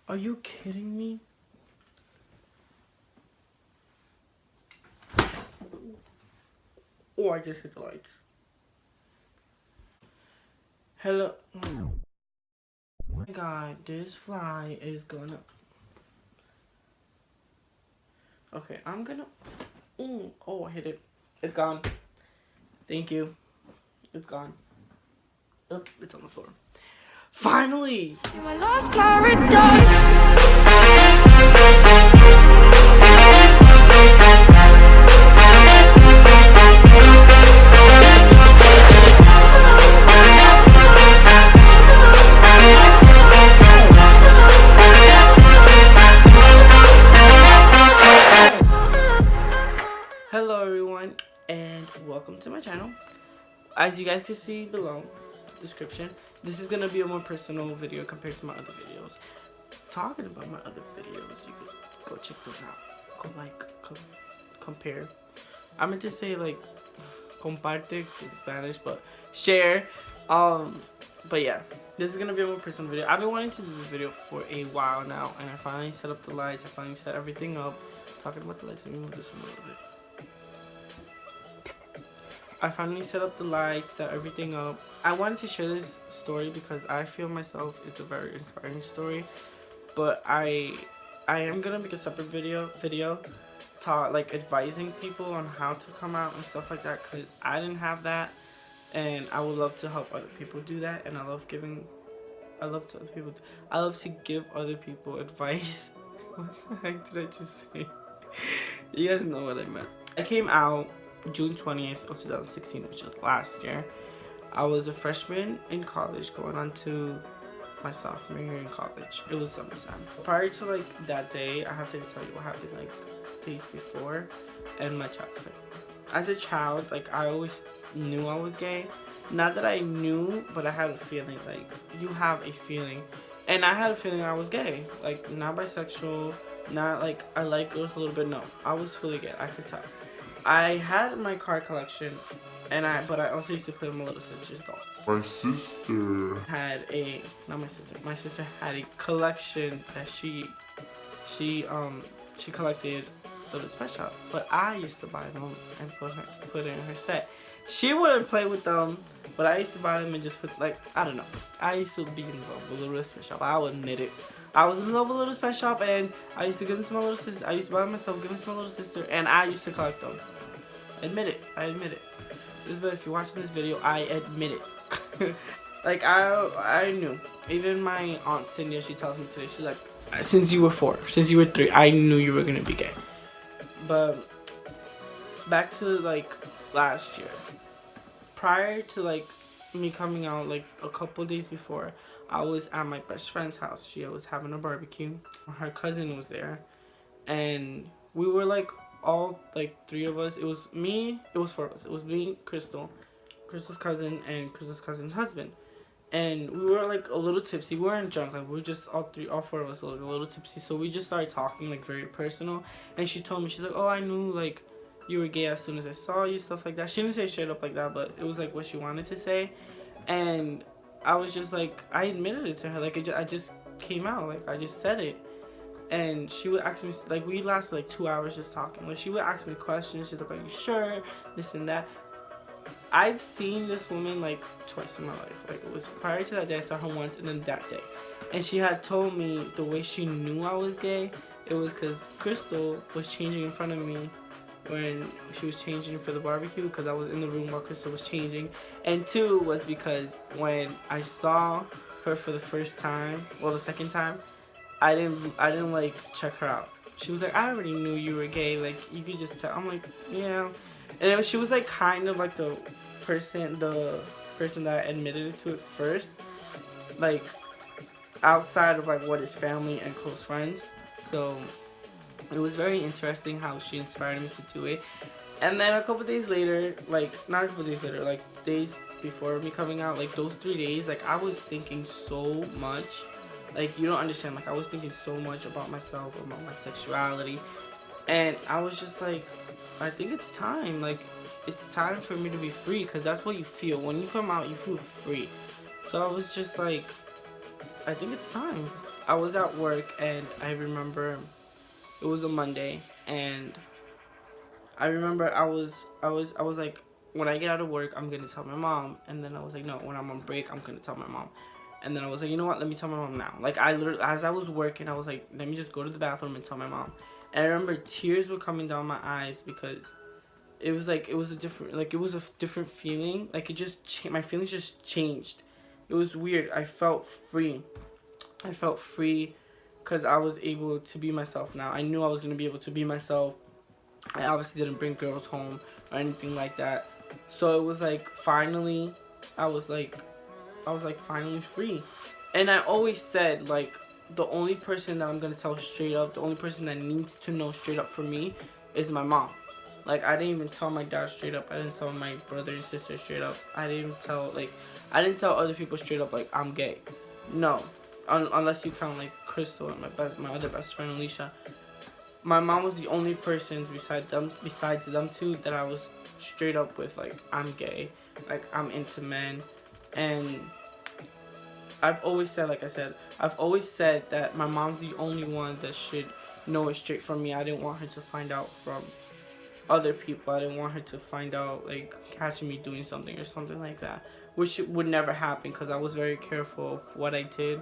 Are you kidding me? Oh, I just hit the lights. Hello. Oh my god, this fly is gonna. Okay, I'm gonna. Oh, I hit it. It's gone. Thank you. It's gone. Oh, it's on the floor. Finally! My lost paradise. Hello everyone, and welcome to my channel. As you guys can see below description, this is gonna be a more personal video compared to my other videos. Talking about my other videos, you can go check those out. Go like, compare. I meant to say like comparte in Spanish, but share. But yeah, this is gonna be a more personal video. I've been wanting to do this video for a while now, and I finally set up the lights. I finally set everything up. Talking about the lights, let me move this one a little bit. I finally set up the lights, set everything up. I wanted to share this story because I feel myself it's a very inspiring story. But I am gonna make a separate video like advising people on how to come out and stuff like that, because I didn't have that, and I would love to help other people do that. And I love to give other people advice. What the heck did I just say? You guys know what I meant. I came out June 20th of 2016, which was last year. I was a freshman in college going on to my sophomore year in college. It was summertime. Prior to like that day, I have to tell you what happened like days before and my childhood. As a child, like I always knew I was gay. Not that I knew, but I had a feeling. Like you have a feeling, and I had a feeling I was gay. Like not bisexual, not like I like girls a little bit. No, I was fully gay. I could tell. I had my card collection, but I also used to play with my little sister's dolls. My sister Had a, not my sister. My sister had a collection that she collected little pet shop, but I used to buy them and put it in her set. She wouldn't play with them, but I used to buy them and just put, like, I don't know. I used to be in love with Little Pet Shop. I will admit it. I was in love with Little Pet Shop, and I used to give them to my little sister. I used to buy them myself, give them to my little sister, and I used to collect them. Admit it. I admit it. But if you're watching this video, I admit it. Like, I knew. Even my aunt Cynthia, she tells me today, she's like, since you were 4, since you were 3, I knew you were going to be gay. But back to, like, last year. Prior to like me coming out, like a couple days before, I was at my best friend's house. She was having a barbecue. Her cousin was there, and we were like all like 3 of us. It was me. It was 4 of us. It was me, Crystal's cousin, and Crystal's cousin's husband. And we were like a little tipsy. We weren't drunk. Like we were just all 4 of us like a little tipsy. So we just started talking like very personal. And she told me, she's like, oh, I knew like you were gay as soon as I saw you, stuff like that. She didn't say straight up like that, but it was like what she wanted to say. And I was just like, I admitted it to her. Like I just came out, like I just said it. And she would ask me, like we lasted like 2 hours just talking. Like she would ask me questions. She'd be like, are you sure? This and that. I've seen this woman like twice in my life. Like it was prior to that day, I saw her once, and then that day. And she had told me the way she knew I was gay, it was because Crystal was changing in front of me when she was changing for the barbecue, because I was in the room while Crystal was changing. And 2 was because when I saw her for the first time, well the second time, I didn't like check her out. She was like, I already knew you were gay, like you could just tell. I'm like, yeah. And then she was like kind of like the person that admitted to it first, like outside of like what is family and close friends. So it was very interesting how she inspired me to do it. And then a couple days later, like not a couple days later, like days before me coming out, like those 3 days, like I was thinking so much. Like you don't understand, like I was thinking so much about myself, about my sexuality. And I was just like, I think it's time. Like it's time for me to be free, because that's what you feel. When you come out, you feel free. So I was just like, I think it's time. I was at work, and I remember it was a Monday, and I remember I was like, when I get out of work, I'm gonna tell my mom. And then I was like, no, when I'm on break, I'm gonna tell my mom. And then I was like, you know what, let me tell my mom now. Like, I literally, as I was working, I was like, let me just go to the bathroom and tell my mom. And I remember tears were coming down my eyes, because it was like, it was a different feeling. Like, it just my feelings just changed. It was weird. I felt free. I felt free because I was able to be myself now. I knew I was gonna be able to be myself. I obviously didn't bring girls home or anything like that. So it was like, finally, I was like finally free. And I always said, like, the only person that I'm gonna tell straight up, the only person that needs to know straight up for me is my mom. Like, I didn't even tell my dad straight up. I didn't tell my brother and sister straight up. I didn't tell other people straight up, like, I'm gay. No. Unless you count, like, Crystal and my other best friend, Alicia. My mom was the only person besides them two that I was straight up with, like, I'm gay, like, I'm into men. And I've always said, like I said, I've always said that my mom's the only one that should know it straight from me. I didn't want her to find out from other people. I didn't want her to find out, like, catching me doing something or something like that, which would never happen, because I was very careful of what I did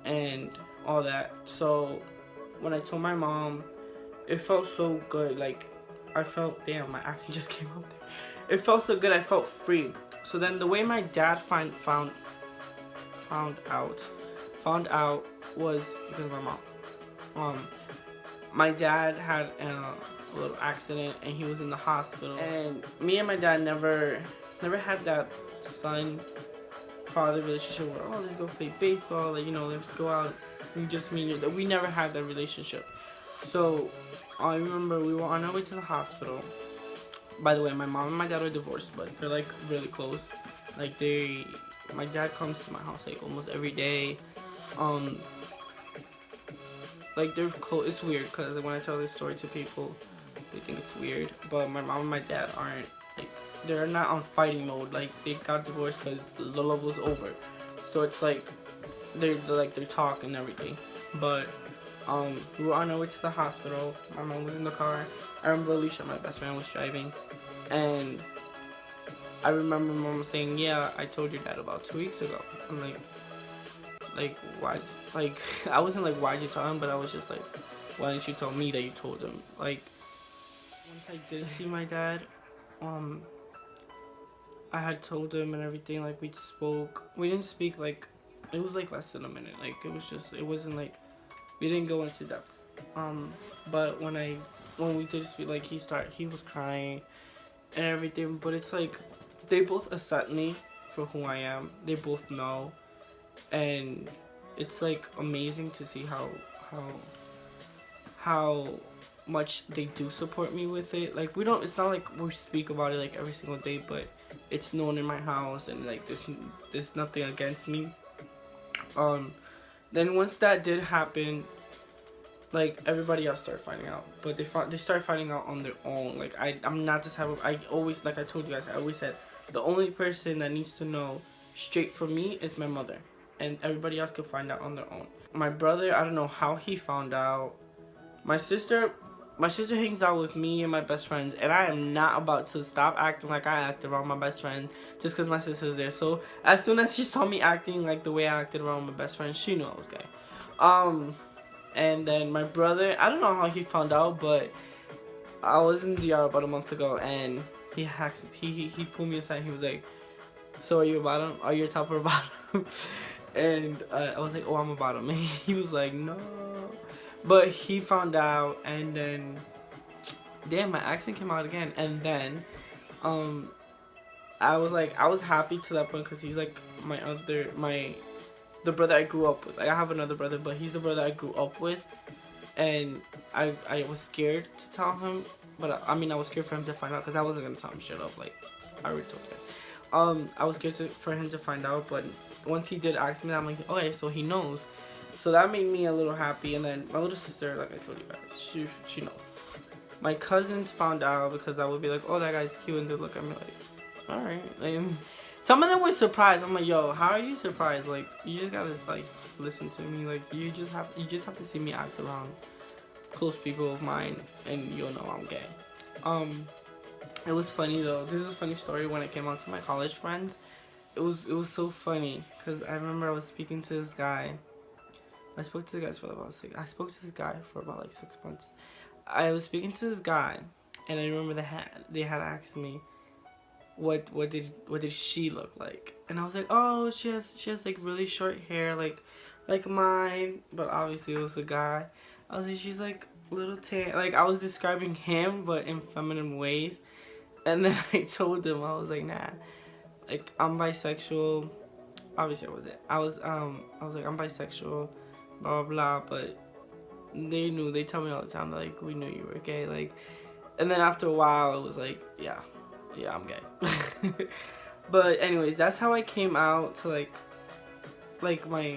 and all that. So when I told my mom, it felt so good. Like, I felt, damn, my accent just came out there. It felt so good. I felt free. So then the way my dad found out was because of my mom. My dad had a little accident, and he was in the hospital. And me and my dad never had that son-father relationship where, oh, let's go play baseball, like, you know, let's go out. We never had that relationship. So I remember we were on our way to the hospital. By the way, my mom and my dad are divorced, but they're, like, really close. Like, my dad comes to my house, like, almost every day. Like, they're close. It's weird, because when I tell this story to people, they think it's weird. But my mom and my dad aren't, like, they're not on fighting mode. Like, they got divorced because the love was over. So it's like, they're talking and everything. But we were on our way to the hospital. My mom was in the car. I remember Alicia, my best friend, was driving. And I remember mom saying, yeah, I told your dad about 2 weeks ago. I'm like, why? Like, I wasn't like, why'd you tell him? But I was just like, why didn't you tell me that you told him? Like, once I did see my dad, I had told him and everything. Like, we spoke. We didn't speak, like, it was like less than a minute. Like, it wasn't like, we didn't go into depth. But when we did speak, like, he was crying and everything. But it's like, they both accept me for who I am. They both know. And it's like amazing to see how much they do support me with it. Like, it's not like we speak about it like every single day, but it's known in my house, and like there's nothing against me. Then once that did happen, like, everybody else started finding out, but they started finding out on their own. Like, I'm not the type of, I always, like I told you guys, I always said the only person that needs to know straight from me is my mother, and everybody else could find out on their own. My brother, I don't know how he found out. My sister hangs out with me and my best friends, and I am not about to stop acting like I act around my best friend just because my sister's there. So as soon as she saw me acting like the way I acted around my best friend, she knew I was gay. And then my brother, I don't know how he found out, but I was in DR about a month ago, and he pulled me aside. He was like, so are you a bottom? Are you a top or a bottom? And I was like, oh, I'm a bottom. And he was like, no. But he found out, and then, damn, my accent came out again. And then, I was happy to that point, because he's like the brother I grew up with. Like, I have another brother, but he's the brother I grew up with. And I was scared to tell him, but I was scared for him to find out, because I wasn't gonna tell him straight up. Like, I already told him. I was scared for him to find out, but once he did ask me, I'm like, okay, so he knows. So that made me a little happy. And then my little sister, like I told you guys, she knows. My cousins found out, because I would be like, oh, that guy's cute, and they'd look at me like, alright. Like, Some of them were surprised. I'm like, yo, how are you surprised? Like, you just gotta like listen to me. Like, you just have to see me act around close people of mine, and you'll know I'm gay. It was funny though. This is a funny story. When I came out to my college friends, it was so funny because I remember I was speaking to this guy. I spoke to the guys for about 6. I spoke to this guy for about like 6 months. I was speaking to this guy, and I remember they had asked me, what did she look like? And I was like, oh, she has like really short hair, like mine, but obviously it was a guy. I was like, she's like little tan. Like, I was describing him, but in feminine ways. And then I told them, I was like, nah, like I'm bisexual. Obviously I wasn't. I was like, I'm bisexual, blah blah blah. But they knew. They tell me all the time, like, we knew you were gay. Like, and then after a while, it was like, yeah, I'm gay. But anyways, that's how I came out to like my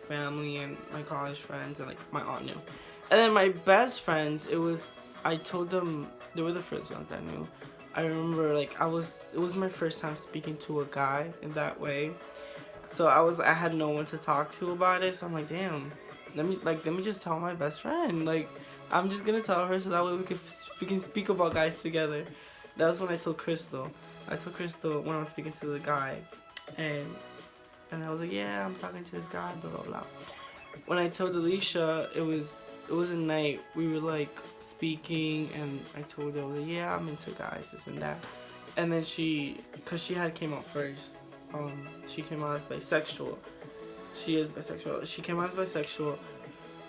family and my college friends, and like my aunt knew. And then my best friends, I told them, they were the first ones I knew. I remember, like, it was my first time speaking to a guy in that way. So I had no one to talk to about it. So I'm like, damn, let me just tell my best friend. Like, I'm just gonna tell her so that way we can speak about guys together. That was when I told Crystal. I told Crystal when I was speaking to the guy, and I was like, yeah, I'm talking to this guy, blah blah blah. When I told Alicia, it was a night. We were like speaking, and I told her, like, yeah, I'm into guys, this and that. And then cause she had came out first. She came out as bisexual. She is bisexual. She came out as bisexual,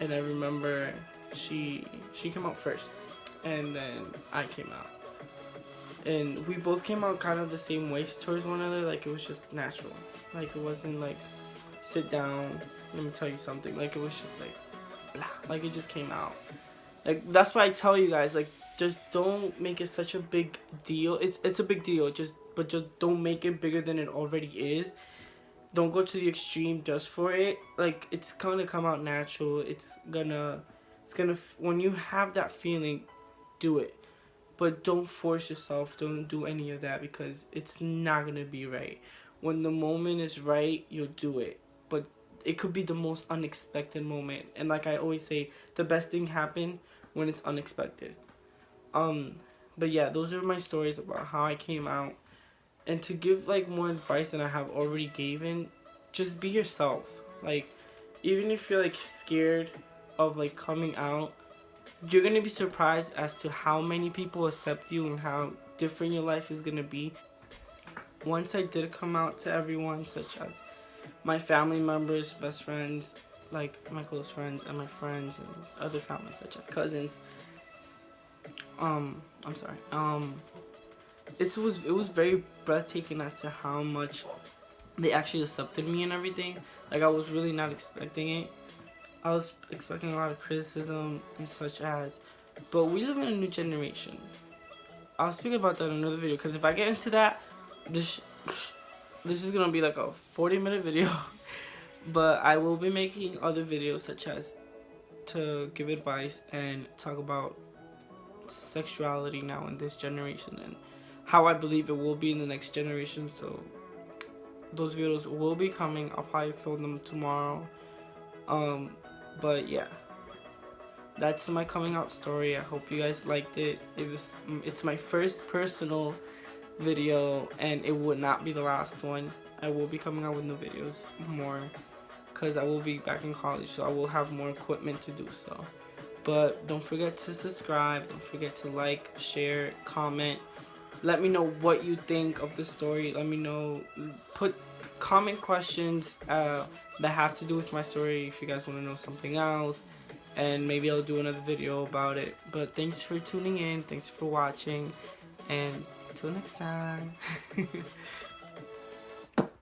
and I remember she came out first, and then I came out. And we both came out kind of the same way towards one another. Like, it was just natural. Like, it wasn't like, sit down, let me tell you something. Like, it was just like, blah. Like, it just came out. Like, that's why I tell you guys, like, just don't make it such a big deal. It's a big deal, but just don't make it bigger than it already is. Don't go to the extreme just for it. Like, it's gonna come out natural. It's gonna, when you have that feeling, do it. But don't force yourself. Don't do any of that, because it's not gonna be right. When the moment is right, you'll do it. But it could be the most unexpected moment. And like I always say, the best thing happen when it's unexpected. But yeah, those are my stories about how I came out. And to give like more advice than I have already given, just be yourself. Like, even if you're like scared of like coming out, you're gonna be surprised as to how many people accept you and how different your life is gonna be. Once I did come out to everyone, such as my family members, best friends, like my close friends, and my friends, and other families such as cousins. It was very breathtaking as to how much they actually accepted me and everything. Like, I was really not expecting it. I was expecting a lot of criticism and such as, but we live in a new generation. I'll speak about that in another video, because if I get into that, this is gonna be like a 40-minute video. But I will be making other videos, such as to give advice and talk about sexuality now in this generation and how I believe it will be in the next generation. So those videos will be coming. I'll probably film them tomorrow. But yeah, that's my coming out story. I hope you guys liked it. It's my first personal video, and it would not be the last one. I will be coming out with new videos more, because I will be back in college, so I will have more equipment to do so. But don't forget to subscribe, don't forget to like, share, comment. Let me know what you think of the story. Let me know, comment questions that have to do with my story if you guys want to know something else, and maybe I'll do another video about it. But thanks for tuning in, thanks for watching, and until next time.